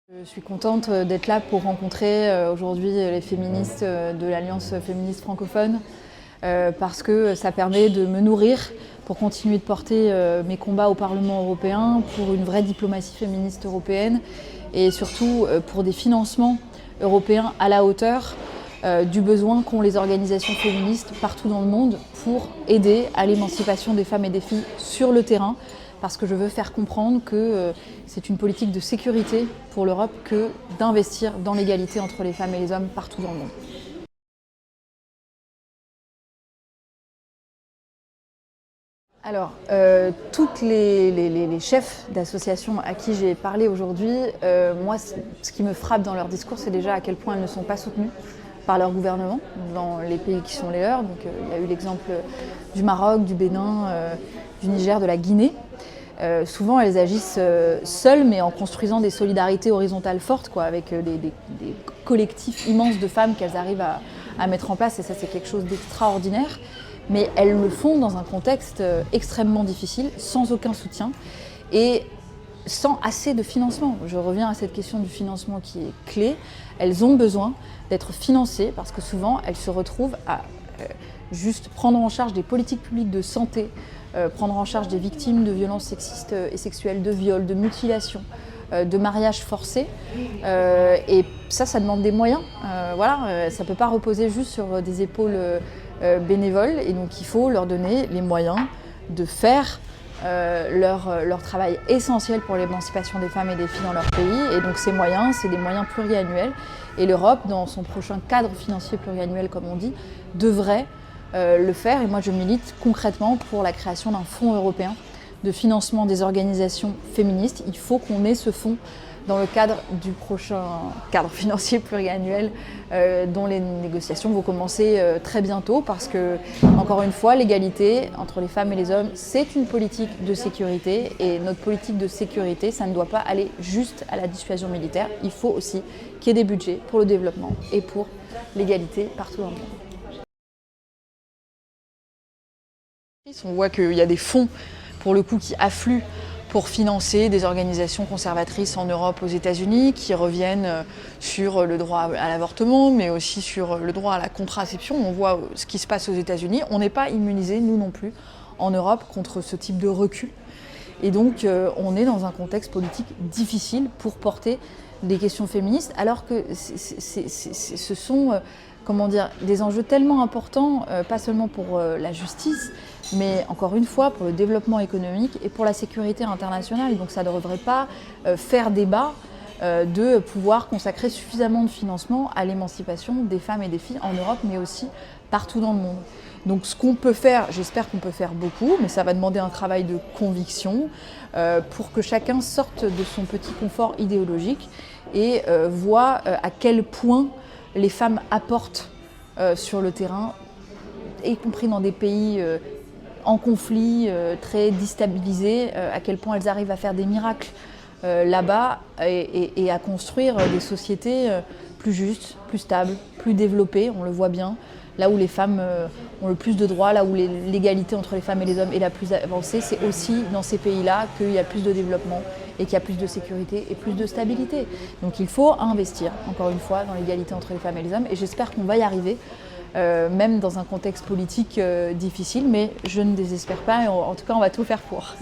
Je suis contente d'être là pour rencontrer aujourd'hui les féministes de l'Alliance féministe francophone parce que ça permet de me nourrir pour continuer de porter mes combats au Parlement européen pour une vraie diplomatie féministe européenne et surtout pour des financements européens à la hauteur du besoin qu'ont les organisations féministes partout dans le monde pour aider à l'émancipation des femmes et des filles sur le terrain. Parce que je veux faire comprendre que c'est une politique de sécurité pour l'Europe que d'investir dans l'égalité entre les femmes et les hommes partout dans le monde. Alors, toutes les chefs d'associations à qui j'ai parlé aujourd'hui, moi, ce qui me frappe dans leur discours, c'est déjà à quel point elles ne sont pas soutenues par leur gouvernement dans les pays qui sont les leurs. Donc, il y a eu l'exemple du Maroc, du Bénin, du Niger, de la Guinée. Souvent, elles agissent seules, mais en construisant des solidarités horizontales fortes, avec des collectifs immenses de femmes qu'elles arrivent à mettre en place. Et ça, c'est quelque chose d'extraordinaire. Mais elles le font dans un contexte extrêmement difficile, sans aucun soutien et sans assez de financement. Je reviens à cette question du financement qui est clé. Elles ont besoin d'être financées parce que souvent, elles se retrouvent à juste prendre en charge des politiques publiques de santé, prendre en charge des victimes de violences sexistes et sexuelles, de viols, de mutilations, de mariages forcés. Et ça demande des moyens. Ça ne peut pas reposer juste sur des épaules bénévoles. Et donc il faut leur donner les moyens de faire leur travail essentiel pour l'émancipation des femmes et des filles dans leur pays. Et donc ces moyens, c'est des moyens pluriannuels. Et l'Europe, dans son prochain cadre financier pluriannuel, comme on dit, devrait le faire. Et moi, je milite concrètement pour la création d'un fonds européen de financement des organisations féministes. Il faut qu'on ait ce fonds dans le cadre du prochain cadre financier pluriannuel dont les négociations vont commencer très bientôt parce que, encore une fois, l'égalité entre les femmes et les hommes, c'est une politique de sécurité et notre politique de sécurité, ça ne doit pas aller juste à la dissuasion militaire. Il faut aussi qu'il y ait des budgets pour le développement et pour l'égalité partout dans le monde. On voit qu'il y a des fonds, pour le coup, qui affluent pour financer des organisations conservatrices en Europe, aux États-Unis, qui reviennent sur le droit à l'avortement, mais aussi sur le droit à la contraception. On voit ce qui se passe aux États-Unis. On n'est pas immunisés, nous non plus, en Europe, contre ce type de recul. Et donc, on est dans un contexte politique difficile pour porter des questions féministes, alors que ce sont des enjeux tellement importants, pas seulement pour la justice, mais encore une fois pour le développement économique et pour la sécurité internationale. Donc ça ne devrait pas faire débat de pouvoir consacrer suffisamment de financement à l'émancipation des femmes et des filles en Europe, mais aussi partout dans le monde. Donc ce qu'on peut faire, j'espère qu'on peut faire beaucoup, mais ça va demander un travail de conviction pour que chacun sorte de son petit confort idéologique et voit à quel point les femmes apportent sur le terrain, y compris dans des pays en conflit, très déstabilisés, à quel point elles arrivent à faire des miracles là-bas et à construire des sociétés plus justes, plus stables, plus développées, on le voit bien, là où les femmes ont le plus de droits, là où l'égalité entre les femmes et les hommes est la plus avancée, c'est aussi dans ces pays-là qu'il y a plus de développement et qu'il y a plus de sécurité et plus de stabilité. Donc il faut investir, encore une fois, dans l'égalité entre les femmes et les hommes, et j'espère qu'on va y arriver. Même dans un contexte politique difficile, mais je ne désespère pas, et en tout cas on va tout faire pour.